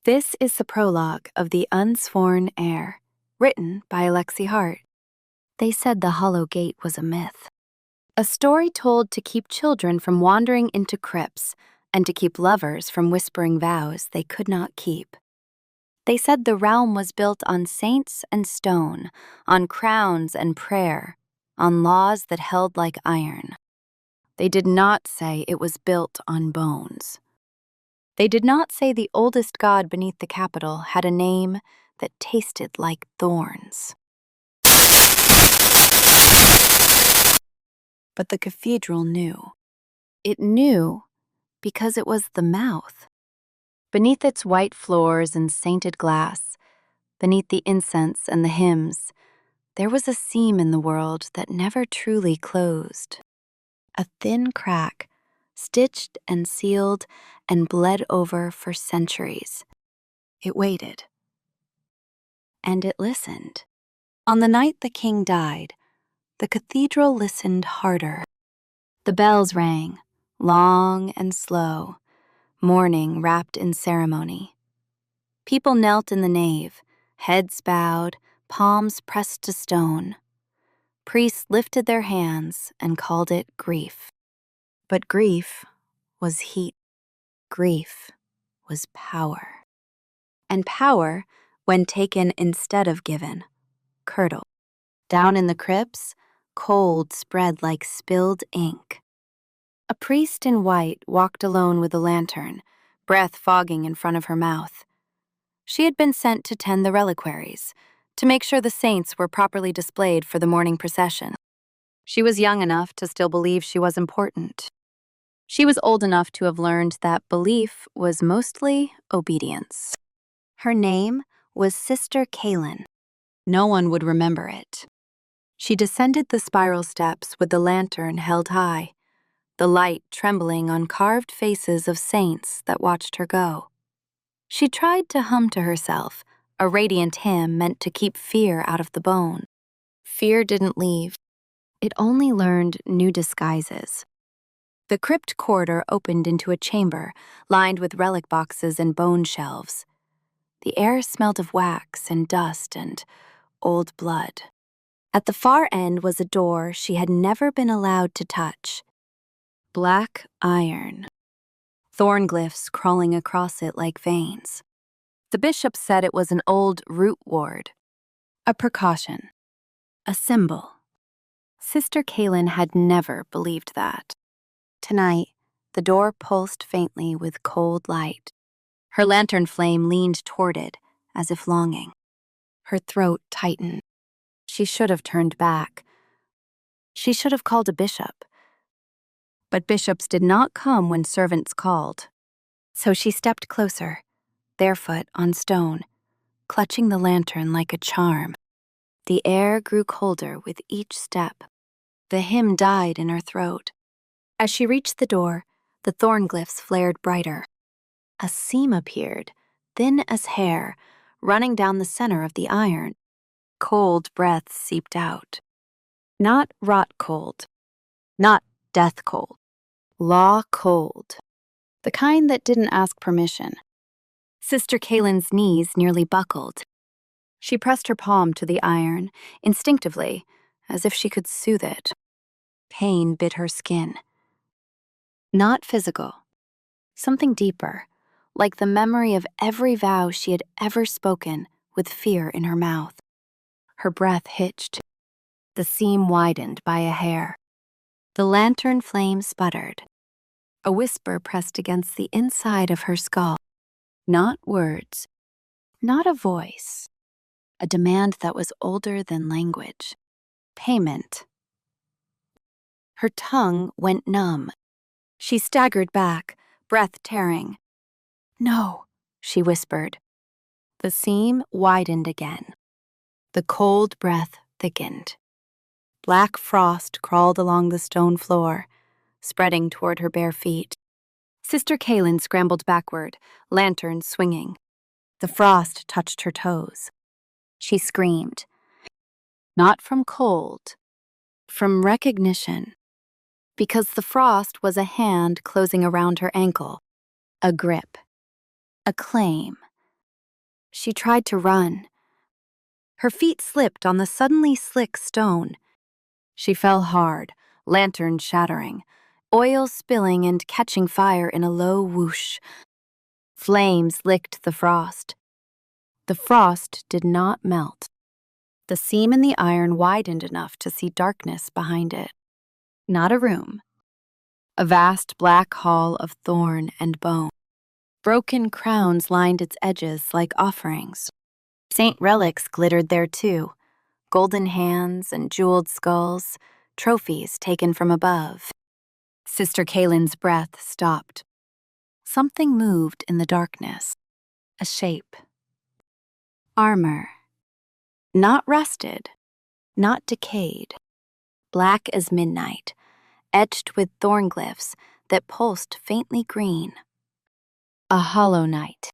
This is the prologue of The Unsworn Heir, written by Alexi Hart. They said the hollow gate was a myth. A story told to keep children from wandering into crypts and to keep lovers from whispering vows they could not keep. They said the realm was built on saints and stone, on crowns and prayer, on laws that held like iron. They did not say it was built on bones. They did not say the oldest god beneath the capital had a name that tasted like thorns. But the cathedral knew. It knew because it was the mouth. Beneath its white floors and sainted glass, beneath the incense and the hymns, there was a seam in the world that never truly closed. A thin crack, stitched and sealed and bled over for centuries. It waited. And it listened. On the night the king died, the cathedral listened harder. The bells rang, long and slow, mourning wrapped in ceremony. People knelt in the nave, heads bowed, palms pressed to stone. Priests lifted their hands and called it grief. But grief was heat. Grief was power. And power, when taken instead of given, curdled. Down in the crypts, cold spread like spilled ink. A priest in white walked alone with a lantern, breath fogging in front of her mouth. She had been sent to tend the reliquaries, to make sure the saints were properly displayed for the morning procession. She was young enough to still believe she was important. She was old enough to have learned that belief was mostly obedience. Her name was Sister Kaylin. No one would remember it. She descended the spiral steps with the lantern held high, the light trembling on carved faces of saints that watched her go. She tried to hum to herself, a radiant hymn meant to keep fear out of the bone. Fear didn't leave. It only learned new disguises. The crypt corridor opened into a chamber lined with relic boxes and bone shelves. The air smelled of wax and dust and old blood. At the far end was a door she had never been allowed to touch. Black iron. Thorn glyphs crawling across it like veins. The bishop said it was an old root ward. A precaution. A symbol. Sister Kaylin had never believed that. Tonight, the door pulsed faintly with cold light. Her lantern flame leaned toward it, as if longing. Her throat tightened. She should have turned back. She should have called a bishop. But bishops did not come when servants called. So she stepped closer, barefoot on stone, clutching the lantern like a charm. The air grew colder with each step. The hymn died in her throat. As she reached the door, the thorn glyphs flared brighter. A seam appeared, thin as hair, running down the center of the iron. Cold breaths seeped out. Not rot cold. Not death cold. Law cold. The kind that didn't ask permission. Sister Kaylin's knees nearly buckled. She pressed her palm to the iron, instinctively, as if she could soothe it. Pain bit her skin. Not physical. Something deeper, like the memory of every vow she had ever spoken with fear in her mouth. Her breath hitched. The seam widened by a hair. The lantern flame sputtered. A whisper pressed against the inside of her skull. Not words. Not a voice. A demand that was older than language. Payment. Her tongue went numb. She staggered back, breath tearing. "No," she whispered. The seam widened again. The cold breath thickened. Black frost crawled along the stone floor, spreading toward her bare feet. Sister Kaylin scrambled backward, lantern swinging. The frost touched her toes. She screamed. Not from cold, from recognition. Because the frost was a hand closing around her ankle. A grip. A claim. She tried to run. Her feet slipped on the suddenly slick stone. She fell hard, lantern shattering, oil spilling and catching fire in a low whoosh. Flames licked the frost. The frost did not melt. The seam in the iron widened enough to see darkness behind it. Not a room. A vast black hall of thorn and bone. Broken crowns lined its edges like offerings. Saint relics glittered there too. Golden hands and jeweled skulls, trophies taken from above. Sister Kaylin's breath stopped. Something moved in the darkness. A shape. Armor. Not rusted, not decayed. Black as midnight, etched with thorn glyphs that pulsed faintly green. A hollow knight.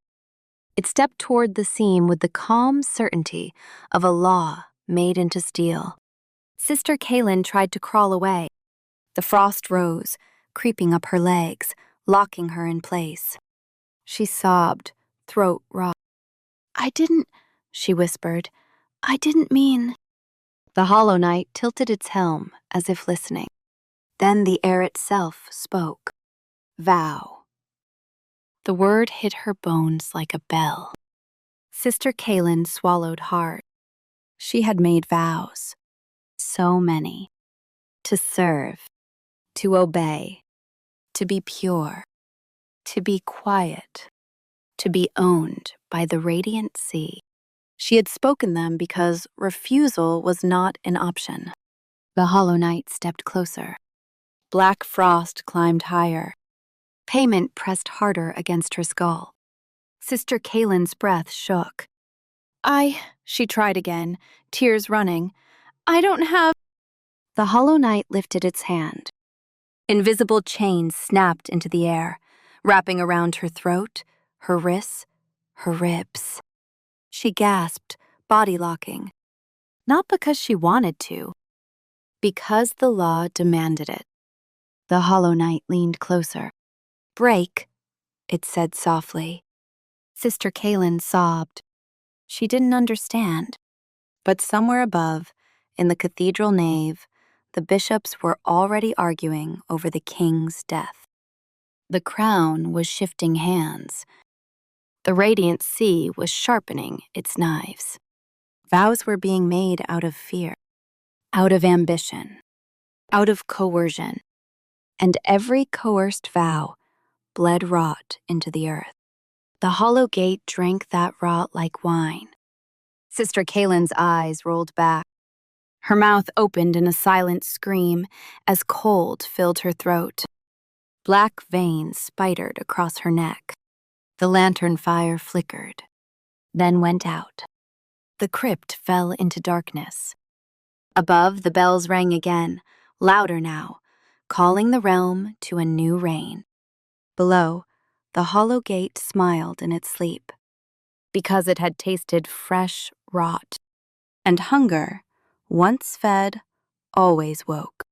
It stepped toward the seam with the calm certainty of a law made into steel. Sister Kaylin tried to crawl away. The frost rose, creeping up her legs, locking her in place. She sobbed, throat raw. "I didn't," she whispered. "I didn't mean." The hollow knight tilted its helm as if listening. Then the air itself spoke. Vow. The word hit her bones like a bell. Sister Kaylin swallowed hard. She had made vows. So many. To serve. To obey. To be pure. To be quiet. To be owned by the radiant sea. She had spoken them because refusal was not an option. The hollow knight stepped closer. Black frost climbed higher. Payment pressed harder against her skull. Sister Kaylin's breath shook. She tried again, tears running. "I don't have—" The hollow knight lifted its hand. Invisible chains snapped into the air, wrapping around her throat, her wrists, her ribs. She gasped, body locking. Not because she wanted to, because the law demanded it. The hollow knight leaned closer. "Break," it said softly. Sister Kaylin sobbed. She didn't understand. But somewhere above, in the cathedral nave, the bishops were already arguing over the king's death. The crown was shifting hands. The radiant sea was sharpening its knives. Vows were being made out of fear, out of ambition, out of coercion, and every coerced vow bled rot into the earth. The hollow gate drank that rot like wine. Sister Kaylin's eyes rolled back. Her mouth opened in a silent scream as cold filled her throat. Black veins spidered across her neck. The lantern fire flickered, then went out. The crypt fell into darkness. Above, the bells rang again, louder now, calling the realm to a new reign. Below, the hollow gate smiled in its sleep, because it had tasted fresh rot, and hunger, once fed, always woke.